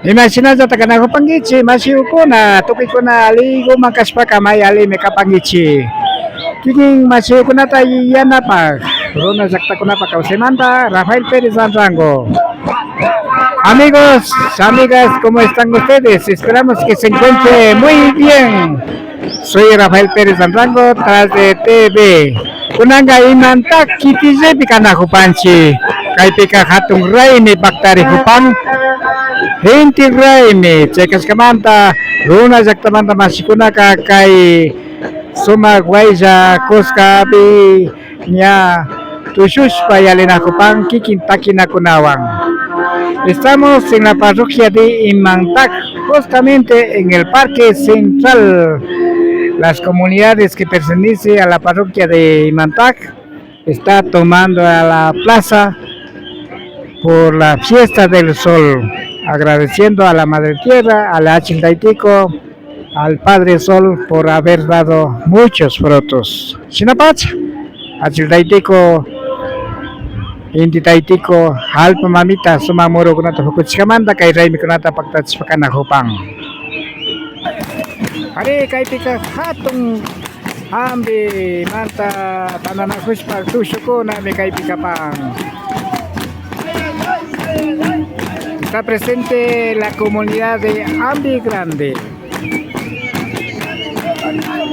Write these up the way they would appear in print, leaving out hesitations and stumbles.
Imagina sa taga na ko panggichi, masiw ko na, tukoy ko na aligo mangkas pa kamay ali may kapanggichi. Kini masiw ko na tayo yan na pa. Rona sakta ko na pa kausemanta, Rafael Pérez Rango. Amigos, amigas, ¿cómo están ustedes? Esperamos que se encuentre muy bien. Soy Rafael Pérez Rango, tras de TV. Kunanga imanta kitize pikana kupanchi. Kay pika hatung ray ni baktari kupang. Hinti ray ni cekas kamanta. Runa zaktamanta masikuna ka kay sumagwayja kuskabi niya tushus payalina kupang kikintaki na kunawang. Estamos en la parroquia de Imantac, justamente en el Parque Central. Las comunidades que pertenecen a la parroquia de Imantac está tomando a la plaza por la fiesta del sol, agradeciendo a la Madre Tierra, a la Achildaitico, al Padre Sol por haber dado muchos frutos. Sinapach, Achildaitico, Inditaitico, Halpa Mamita, Sumamuro Kunata Hukuchikamanda, kay Raimi Kunata Pagtatspakana Hupang. Hari kay tika hatong ambi manta tananakus pagtusuko na may kay pika pang. Está presente la comunidad de Ambi Grande.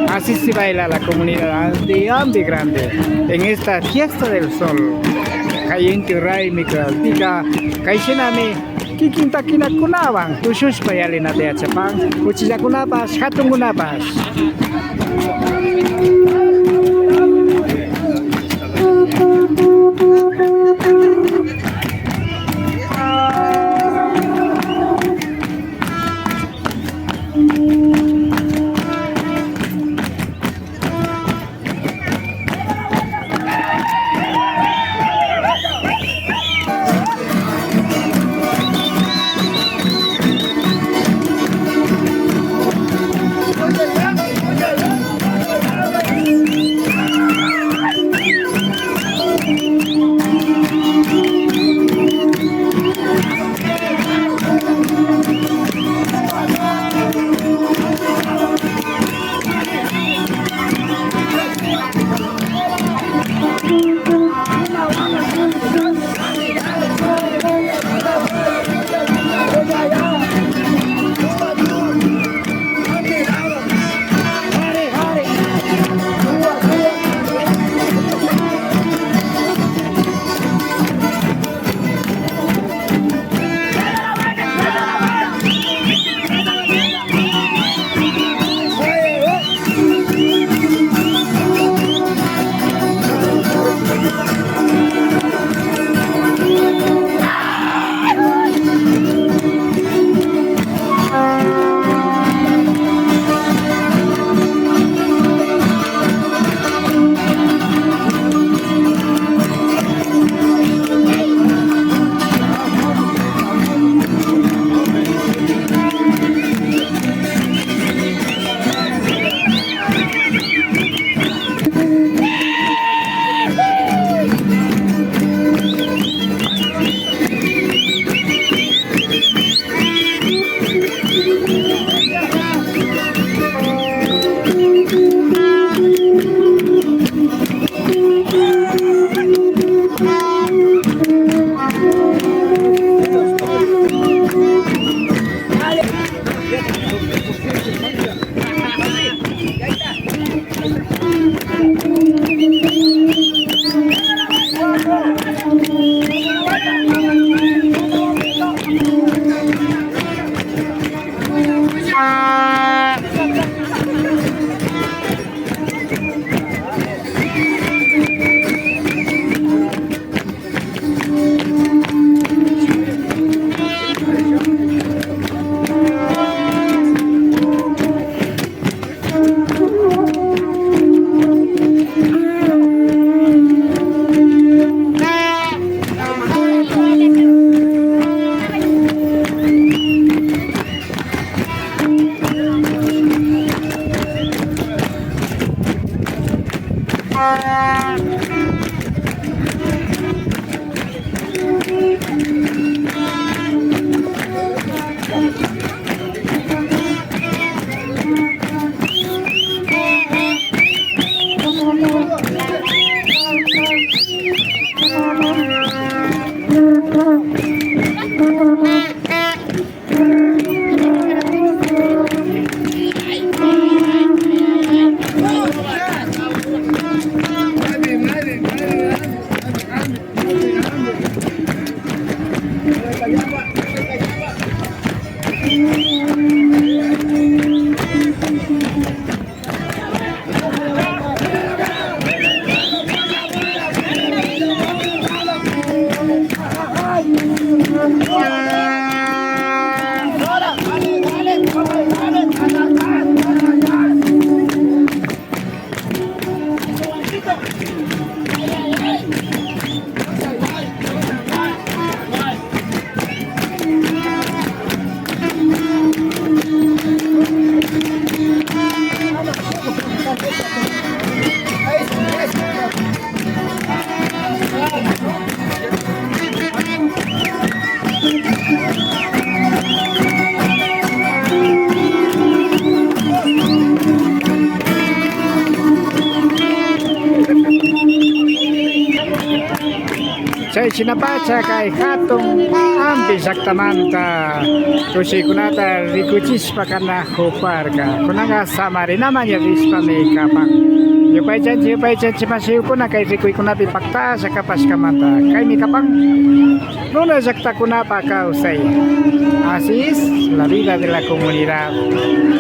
Así se baila la comunidad de Ambi Grande en esta fiesta del sol. Kayinti ray mikaltika kaysinami kikintakina kunawang tusus payalin na teat sapang kuchisa kunapas hatong kunapas. Sa sinapacha kay hatong ambi saktamanta kusi kunata rikuchis pakana hoparga kunanga samari namanya rispa me kapang yupay chanchi masiu kuna kay rikuy kunapi pakta sa kapas kamanta kay mi kapang nuna sakta kunapa kausay. Así es la vida de la comunidad.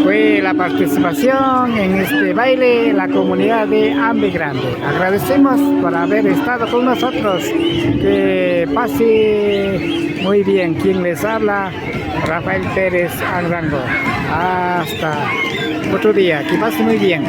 Fue la participación en este baile la comunidad de Ambi Grande. Agradecemos por haber estado con nosotros. Que pase muy bien. Quien les habla, Rafael Pérez Anrango. Hasta otro día. Que pase muy bien.